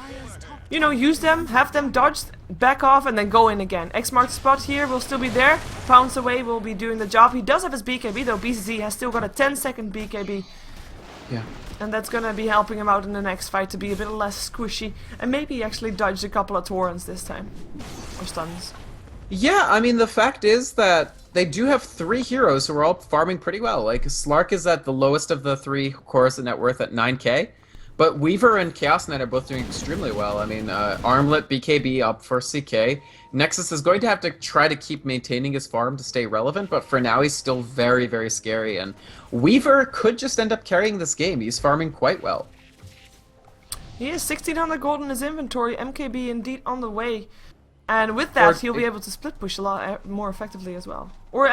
you know, use them, have them dodged, back off, and then go in again. X marks the spot here, will still be there. Pounce away will be doing the job. He does have his BKB though. BCZ has still got a 10-second BKB. Yeah. And that's gonna be helping him out in the next fight to be a bit less squishy. And maybe actually dodge a couple of torrents this time. Or stuns. Yeah, I mean, the fact is that they do have 3 heroes who are all farming pretty well. Like, Slark is at the lowest of the 3 Corsair net worth at 9k. But Weaver and Chaos Knight are both doing extremely well. I mean, Armlet, BKB up for CK. Nexus is going to have to try to keep maintaining his farm to stay relevant, but for now he's still very, very scary. And Weaver could just end up carrying this game. He's farming quite well. He has 1600 gold in his inventory, MKB indeed on the way. And with that, he'll be able to split push a lot more effectively as well. Or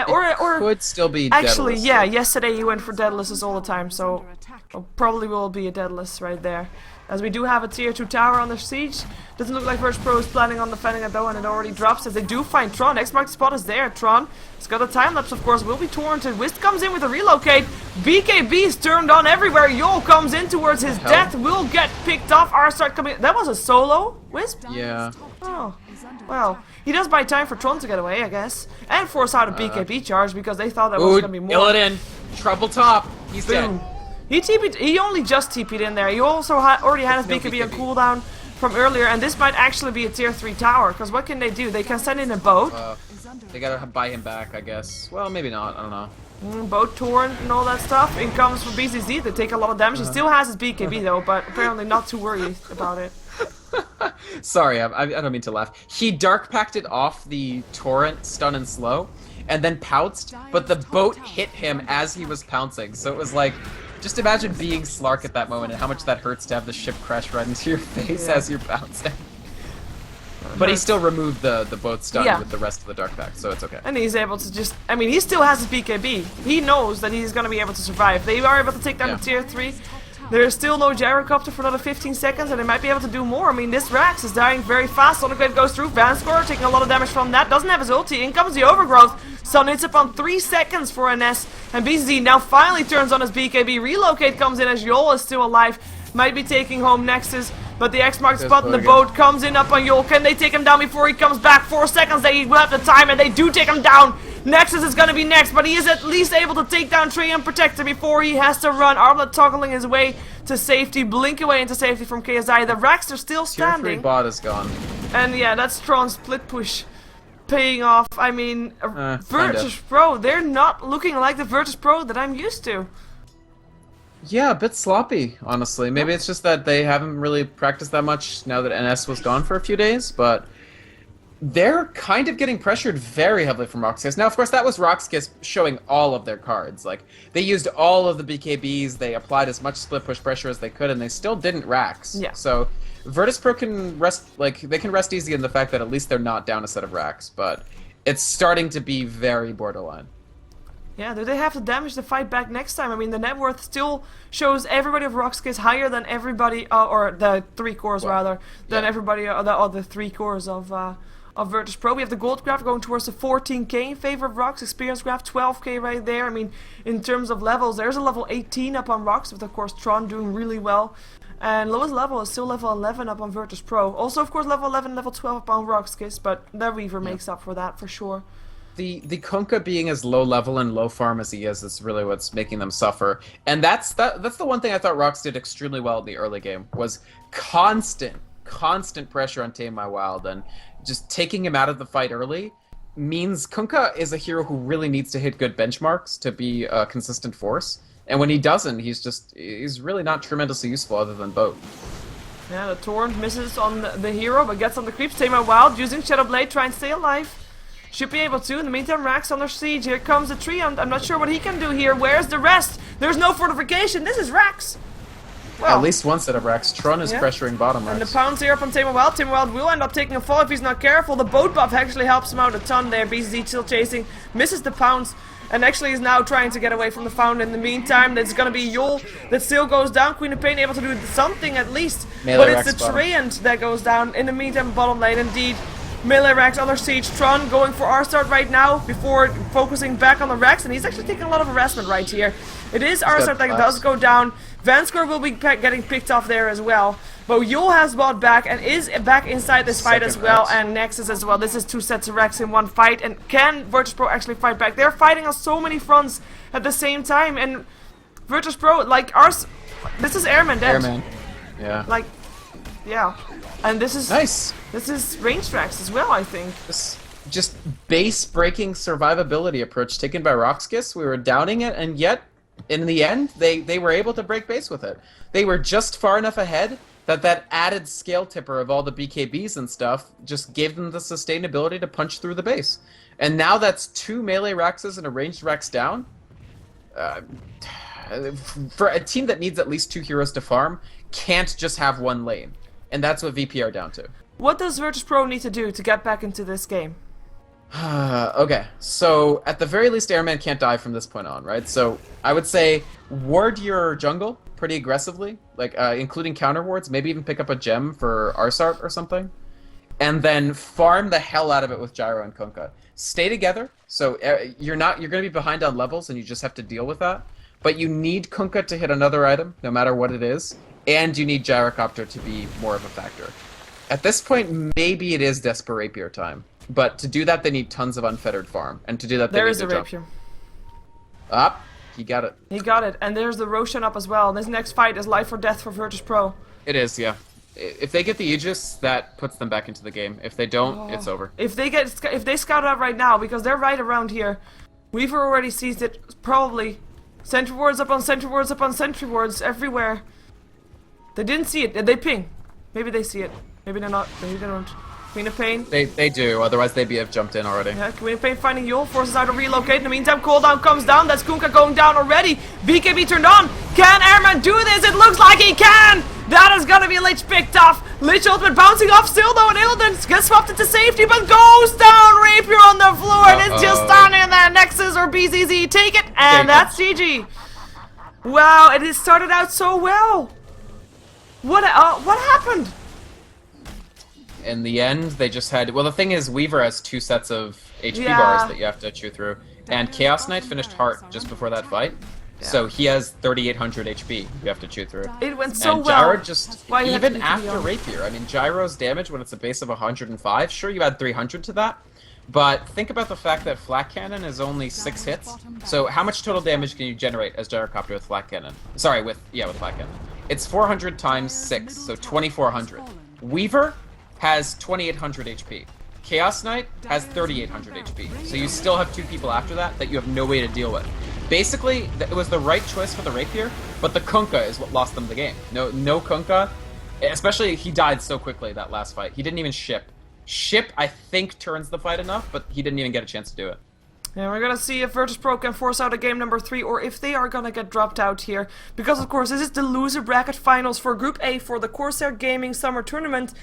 could still be actually, deadless. yeah. Yesterday he went for deadlesses all the time, so probably will be a deadless right there. As we do have a tier 2 tower on the siege. Doesn't look like virtus.pro is planning on defending it though, and it already drops as they do find Tron. Next marked spot is there. Tron has got a time lapse, of course, will be torrented. Wisp comes in with a relocate. BKB is turned on everywhere. Yol comes in towards his death. Will get picked off. R-Start coming. That was a solo Wisp? Yeah. Oh. Well, he does buy time for Tron to get away, I guess. And force out a BKB charge because they thought that was going to be more. Illidan, trouble top. He's dead. He only just TP'd in there. He also already had his BKB on cooldown from earlier, and this might actually be a tier 3 tower, because what can they do? They can send in a boat. They gotta buy him back, I guess. Well, maybe not, I don't know. Boat torrent and all that stuff. In comes for BZZ, they take a lot of damage. He still has his BKB though, but apparently not too worried about it. Sorry, I don't mean to laugh. He dark packed off the torrent, stun and slow, and then pounced, but the boat hit him as he was pouncing, so it was like, just imagine being Slark at that moment and how much that hurts to have the ship crash right into your face as you're bouncing. But he still removed the boat stun with the rest of the dark pack, so it's okay. And he's able to just, I mean, he still has his BKB. He knows that he's going to be able to survive. They are able to take down the tier 3. There is still no gyrocopter for another 15 seconds, and they might be able to do more. I mean, this Rax is dying very fast. Sonic Blade goes through. Vanscore taking a lot of damage from that. Doesn't have his ulti. In comes the Overgrowth. Sun hits upon 3 seconds for NS. And BZZ now finally turns on his BKB. Relocate comes in as Yol is still alive. Might be taking home Nexus. But the X marked spot in the boat comes in up on Yol. Can they take him down before he comes back? 4 seconds. They will have the time, and they do take him down. Nexus is going to be next, but he is at least able to take down Trey and Protector before he has to run. Armlet toggling his way to safety, blink away into safety from KSI. The Rax are still standing. Tier 3 bot is gone. And yeah, that's Tron's split push paying off. I mean, virtus.pro, they're not looking like the virtus.pro that I'm used to. Yeah, a bit sloppy, honestly. Maybe it's just that they haven't really practiced that much now that NS was gone for a few days, but they're kind of getting pressured very heavily from RoX.KIS. Now, of course, that was RoX.KIS showing all of their cards. Like, they used all of the BKBs, they applied as much split push pressure as they could, and they still didn't Rax. Yeah. So, virtus.pro can rest, like, they can rest easy in the fact that at least they're not down a set of Rax, but it's starting to be very borderline. Yeah, do they have the damage to fight back next time? I mean, the net worth still shows everybody of RoX.KIS higher than everybody, or the 3 cores rather, than everybody, the other 3 cores of virtus.pro. We have the gold graph going towards the 14k in favor of RoX. Experience graph 12k right there. I mean, in terms of levels, there's a level 18 up on RoX, with of course Tron doing really well. And lowest level is still level 11 up on virtus.pro. Also, of course, level 11, level 12 up on RoX.KIS, but the Weaver makes up for that for sure. The Kunkka being as low level and low farm as he is really what's making them suffer. And that's the one thing I thought RoX did extremely well in the early game, was constant pressure on Tame My Wild, and just taking him out of the fight early means Kunkka is a hero who really needs to hit good benchmarks to be a consistent force. And when he doesn't, he's really not tremendously useful other than boat. Yeah, the Torrent misses on the hero, but gets on the creeps. Tame My Wild using Shadow Blade, try and stay alive. Should be able to. In the meantime, Rax under siege. Here comes the tree. I'm not sure what he can do here. Where's the rest? There's no fortification. This is Rax. Well, at least one set of Rax. Tron is pressuring bottom Rax. And the pounds here up on Tame My Wild. Tame My Wild will end up taking a fall if he's not careful. The boat buff actually helps him out a ton there. BZZ still chasing. Misses the pounds. And actually is now trying to get away from the fountain. In the meantime, it's going to be Yol that still goes down. Queen of Pain able to do something at least. But it's the Treant that goes down. In the meantime, bottom lane indeed. Melee Rax under siege. Tron going for R-Start right now before focusing back on the Rax, and he's actually taking a lot of harassment right here. It is R-Start that does go down. Vanscore will be getting picked off there as well. But Yul has bought back and is back inside this fight as well, and Nexus as well. This is 2 sets of Rax in one fight, and can virtus.pro actually fight back? They're fighting on so many fronts at the same time, and virtus.pro, like, this is Airman dead. Airman, yeah. Like, yeah. And this is nice. This is range Rax as well, I think. This just base breaking survivability approach taken by RoX.KIS. We were downing it, and yet in the end, they were able to break base with it. They were just far enough ahead that added scale tipper of all the BKBs and stuff just gave them the sustainability to punch through the base. And now that's 2 melee Raxes and a ranged Rax down. For a team that needs at least 2 heroes to farm, can't just have one lane. And that's what VP are down to. What does Virtus.pro need to do to get back into this game? Okay, so at the very least, Airman can't die from this point on, right? So I would say ward your jungle pretty aggressively, like including counter wards, maybe even pick up a gem for Arsart or something, and then farm the hell out of it with Gyro and Kunkka. Stay together, so you're going to be behind on levels, and you just have to deal with that. But you need Kunkka to hit another item, no matter what it is, and you need Gyrocopter to be more of a factor. At this point, maybe it is Desper Rapier time. But to do that, they need tons of unfettered farm. And to do that, they need to jump. Rapier. Up. He got it. He got it. And there's the Roshan up as well. This next fight is life or death for Virtus.pro. It is, yeah. If they get the Aegis, that puts them back into the game. If they don't, it's over. If they scout out right now, because they're right around here, Weaver already sees it. Probably. Sentry wards up on sentry wards up on sentry wards everywhere. They didn't see it. They ping. Maybe they see it. Maybe they're not. Maybe they don't. Queen of Pain. They do, otherwise they'd have jumped in already. Yeah, Queen of Pain finding Yule, forces out to relocate. In the meantime, cooldown comes down. That's Kunkka going down already. BKB turned on. Can Airman do this? It looks like he can! That is gonna be Lich picked off. Lich ultimate bouncing off still though, and Illidan gets swapped into safety, but goes down. Rapier on the floor, and it's just standing there. Nexus or BZZ, take it, and that's GG. Wow, it has started out so well. What happened? In the end, they just had... Well, the thing is, Weaver has 2 sets of HP bars that you have to chew through. And Chaos Knight finished Heart just before that fight. Yeah. So he has 3,800 HP you have to chew through. It went so and well. Gyro just... Even after Rapier, I mean, Gyro's damage when it's a base of 105, sure, you add 300 to that. But think about the fact that Flat Cannon is only 6 hits. So how much total damage can you generate as Gyrocopter with Flat Cannon? Sorry, with Flat Cannon. It's 400 times 6, so 2,400. Weaver has 2,800 HP. Chaos Knight has 3,800 HP. So you still have 2 people after that you have no way to deal with. Basically, it was the right choice for the Rapier, but the Kunkka is what lost them the game. No Kunkka, especially he died so quickly that last fight. He didn't even ship. Ship, I think, turns the fight enough, but he didn't even get a chance to do it. And we're gonna see if Virtus.pro can force out a game number 3, or if they are gonna get dropped out here. Because, of course, this is the loser bracket finals for Group A for the Corsair Gaming Summer Tournament.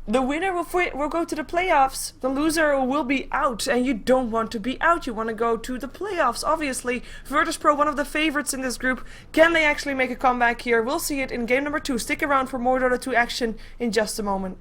The winner will go to the playoffs. The loser will be out, and you don't want to be out. You want to go to the playoffs, obviously. Virtus.pro, one of the favorites in this group. Can they actually make a comeback here? We'll see it in game number 2. Stick around for more Dota 2 action in just a moment.